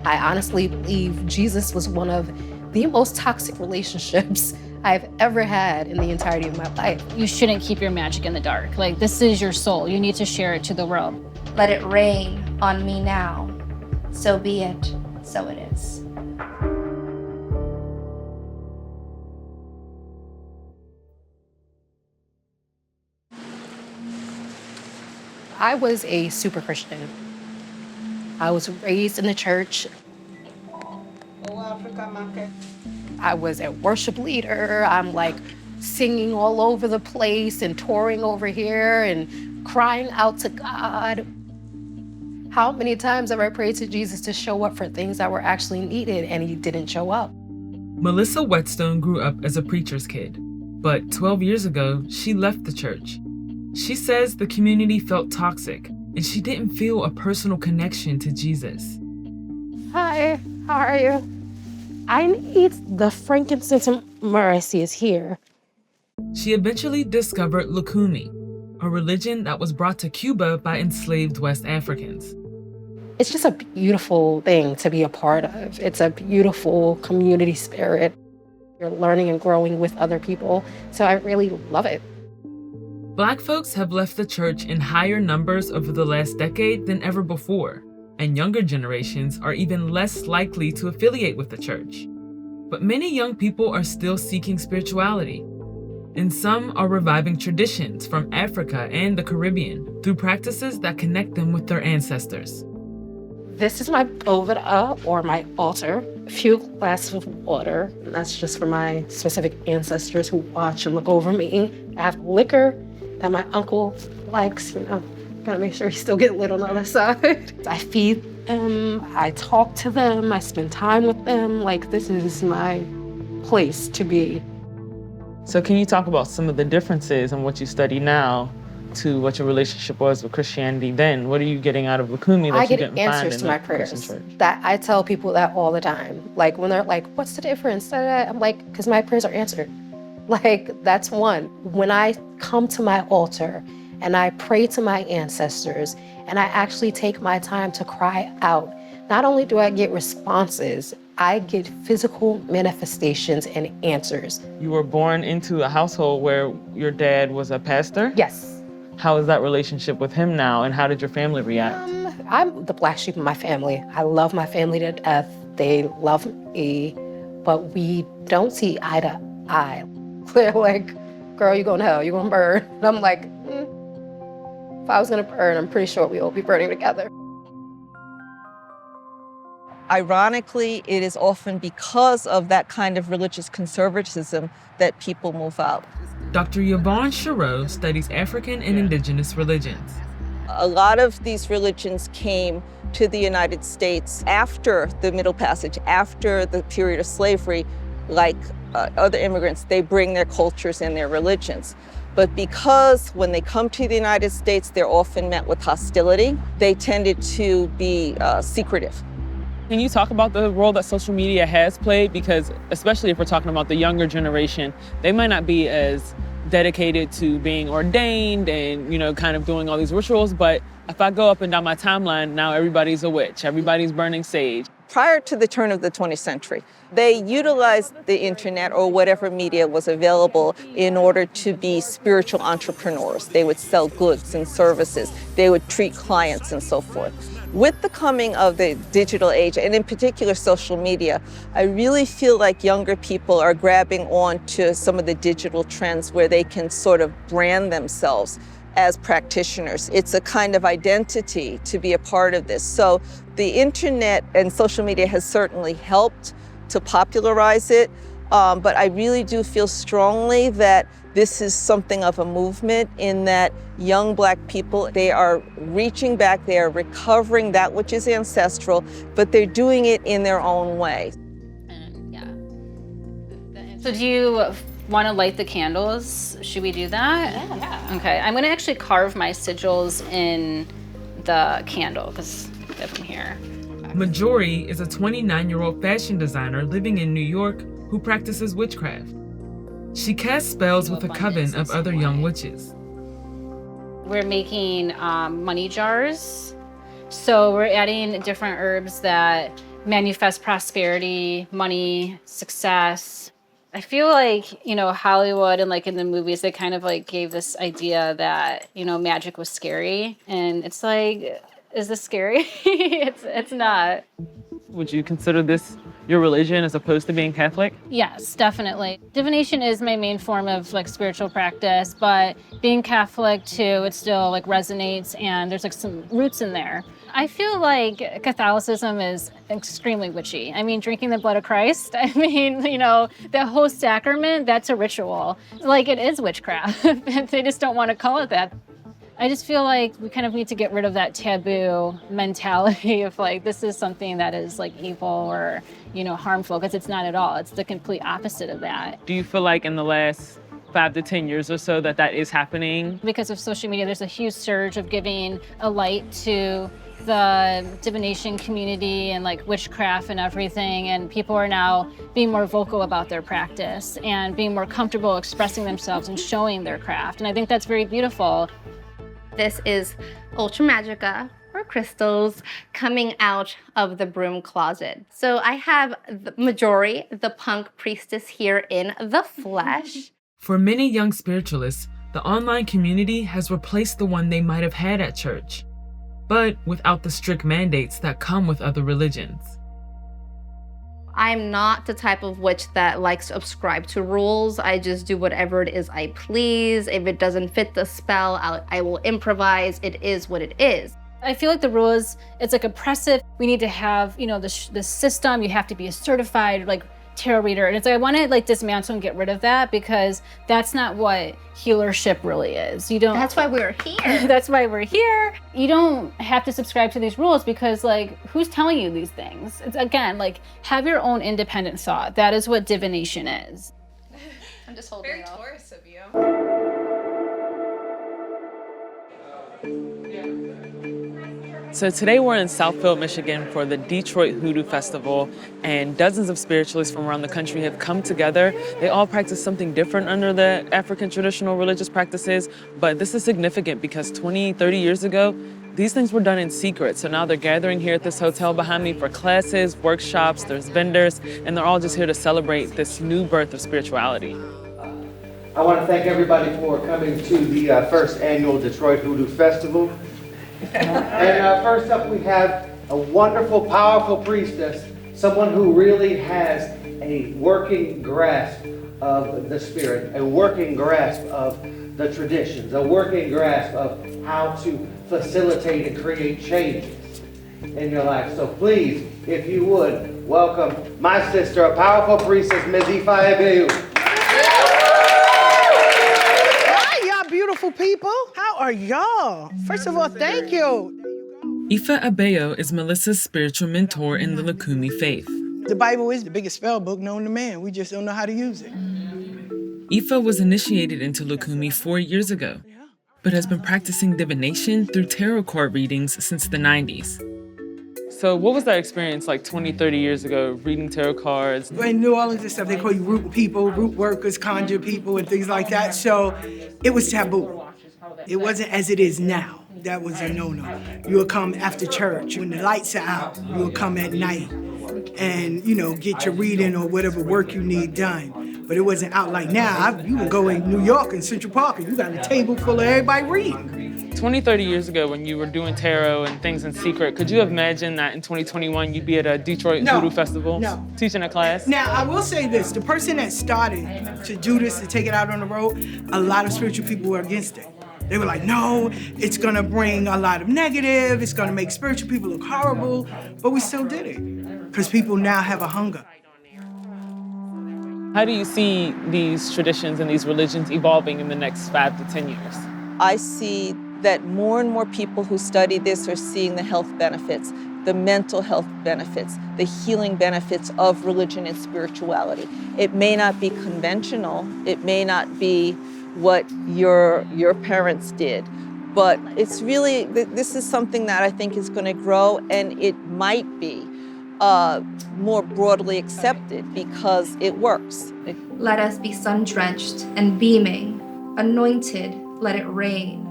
I honestly believe Jesus was one of the most toxic relationships I've ever had in the entirety of my life. You shouldn't keep your magic in the dark. Like, this is your soul. You need to share it to the world. Let it rain on me now. So be it, so it is. I was a super Christian. I was raised in the church. I was a worship leader. I'm like singing all over the place and touring over here and crying out to God. How many times have I prayed to Jesus to show up for things that were actually needed and he didn't show up? Melissa Whetstone grew up as a preacher's kid, but 12 years ago, she left the church. She says the community felt toxic and she didn't feel a personal connection to Jesus. Hi, how are you? I need the frankincense and myrrh I see is here. She eventually discovered Lukumi, a religion that was brought to Cuba by enslaved West Africans. It's just a beautiful thing to be a part of. It's a beautiful community spirit. You're learning and growing with other people, so I really love it. Black folks have left the church in higher numbers over the last decade than ever before, and younger generations are even less likely to affiliate with the church. But many young people are still seeking spirituality, and some are reviving traditions from Africa and the Caribbean through practices that connect them with their ancestors. This is my boveda, or my altar. A few glasses of water, and that's just for my specific ancestors who watch and look over me. I have liquor that my uncle likes, gotta make sure he still get lit on the other side. I feed them, I talk to them, I spend time with them. Like, this is my place to be. So can you talk about some of the differences in what you study now to what your relationship was with Christianity then? What are you getting out of Lukumi that you didn't find in the I get answers to my prayers. Christian church? That I tell people that all the time. Like, when they're like, what's the difference? I'm like, because my prayers are answered. Like, that's one. When I come to my altar and I pray to my ancestors and I actually take my time to cry out, not only do I get responses, I get physical manifestations and answers. You were born into a household where your dad was a pastor? Yes. How is that relationship with him now, and how did your family react? I'm the black sheep of my family. I love my family to death. They love me, but we don't see eye to eye. They're like, girl, you going to hell, you gonna burn. And I'm like, if I was gonna burn, I'm pretty sure we all be burning together. Ironically, it is often because of that kind of religious conservatism that people move out. Dr. Yvonne Chareau studies African and indigenous religions. A lot of these religions came to the United States after the Middle Passage, after the period of slavery. Like other immigrants, they bring their cultures and their religions. But because when they come to the United States, they're often met with hostility, they tended to be secretive. Can you talk about the role that social media has played? Because especially if we're talking about the younger generation, they might not be as dedicated to being ordained and, kind of doing all these rituals. But if I go up and down my timeline, now everybody's a witch, everybody's burning sage. Prior to the turn of the 20th century, they utilized the internet or whatever media was available in order to be spiritual entrepreneurs. They would sell goods and services. They would treat clients and so forth. With the coming of the digital age, and in particular social media, I really feel like younger people are grabbing on to some of the digital trends where they can sort of brand themselves as practitioners. It's a kind of identity to be a part of this. So the internet and social media has certainly helped to popularize it, but I really do feel strongly that this is something of a movement in that young Black people, they are reaching back, they are recovering that which is ancestral, but they're doing it in their own way. So do you want to light the candles? Should we do that? Yeah. Okay, I'm gonna actually carve my sigils in the candle because they're from here. Majori is a 29-year-old fashion designer living in New York who practices witchcraft. She casts spells with a coven of other young witches. We're making money jars, So we're adding different herbs that manifest prosperity, money, success. I feel like, Hollywood and like in the movies, they kind of like gave this idea that, magic was scary. And it's like, is this scary? It's not. Would you consider this your religion as opposed to being Catholic? Yes, definitely. Divination is my main form of like spiritual practice, but being Catholic too, it still like resonates and there's like some roots in there. I feel like Catholicism is extremely witchy. I mean, drinking the blood of Christ, the whole sacrament, that's a ritual. Like it is witchcraft. They just don't want to call it that. I just feel like we kind of need to get rid of that taboo mentality of like, this is something that is like evil or, harmful, because it's not at all. It's the complete opposite of that. Do you feel like in the last 5 to 10 years or so that is happening? Because of social media, there's a huge surge of giving a light to the divination community and like witchcraft and everything, and people are now being more vocal about their practice and being more comfortable expressing themselves and showing their craft, and I think that's very beautiful. This is Ultra Magica, or crystals, coming out of the broom closet. So I have the Majori, the punk priestess, here in the flesh. For many young spiritualists, the online community has replaced the one they might have had at church, but without the strict mandates that come with other religions. I'm not the type of witch that likes to subscribe to rules. I just do whatever it is I please. If it doesn't fit the spell, I will improvise. It is what it is. I feel like the rules, it's like oppressive. We need to have, the system. You have to be a certified like tarot reader. And it's like, I want to like dismantle and get rid of that, because that's not what healership really is. You don't. That's why we're here. That's why we're here. You don't have to subscribe to these rules, because like, who's telling you these things? It's again, like, have your own independent thought. That is what divination is. I'm just holding Very it off. Taurus of you. So today we're in Southfield, Michigan for the Detroit Hoodoo Festival, and dozens of spiritualists from around the country have come together. They all practice something different under the African traditional religious practices, but this is significant because 20, 30 years ago, these things were done in secret. So now they're gathering here at this hotel behind me for classes, workshops, there's vendors, and they're all just here to celebrate this new birth of spirituality. I want to thank everybody for coming to the first annual Detroit Hoodoo Festival. And first up, we have a wonderful, powerful priestess, someone who really has a working grasp of the spirit, a working grasp of the traditions, a working grasp of how to facilitate and create changes in your life. So please, if you would, welcome my sister, a powerful priestess, Ms. Ife Abeyu. Beautiful people, how are y'all? First of all, thank you. Ife Abeyu is Melissa's spiritual mentor in the Lukumi faith. The Bible is the biggest spell book known to man. We just don't know how to use it. Ife was initiated into Lukumi 4 years ago, but has been practicing divination through tarot card readings since the 90s. So what was that experience like 20, 30 years ago, reading tarot cards? In New Orleans and stuff, they call you root people, root workers, conjure people, and things like that. So it was taboo. It wasn't as it is now. That was a no-no. You would come after church. When the lights are out, you would come at night and, get your reading or whatever work you need done. But it wasn't out like now. You would go in New York in Central Park and you got a table full of everybody reading. 20, 30 years ago when you were doing tarot and things in secret, could you have imagined that in 2021 you'd be at a Detroit Hoodoo Festival? No. Teaching a class? Now, I will say this. The person that started to do this, to take it out on the road, a lot of spiritual people were against it. They were like, no, it's going to bring a lot of negative. It's going to make spiritual people look horrible. But we still did it because people now have a hunger. How do you see these traditions and these religions evolving in the next 5 to 10 years? I see that more and more people who study this are seeing the health benefits, the mental health benefits, the healing benefits of religion and spirituality. It may not be conventional, it may not be what your parents did, but it's really, this is something that I think is going to grow, and it might be more broadly accepted because it works. Let us be sun-drenched and beaming, anointed, let it rain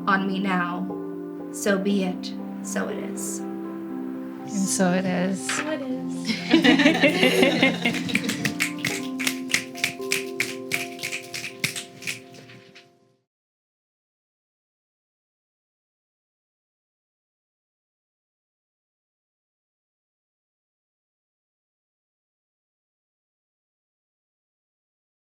on me now. So be it. So it is. And so it is. So it is.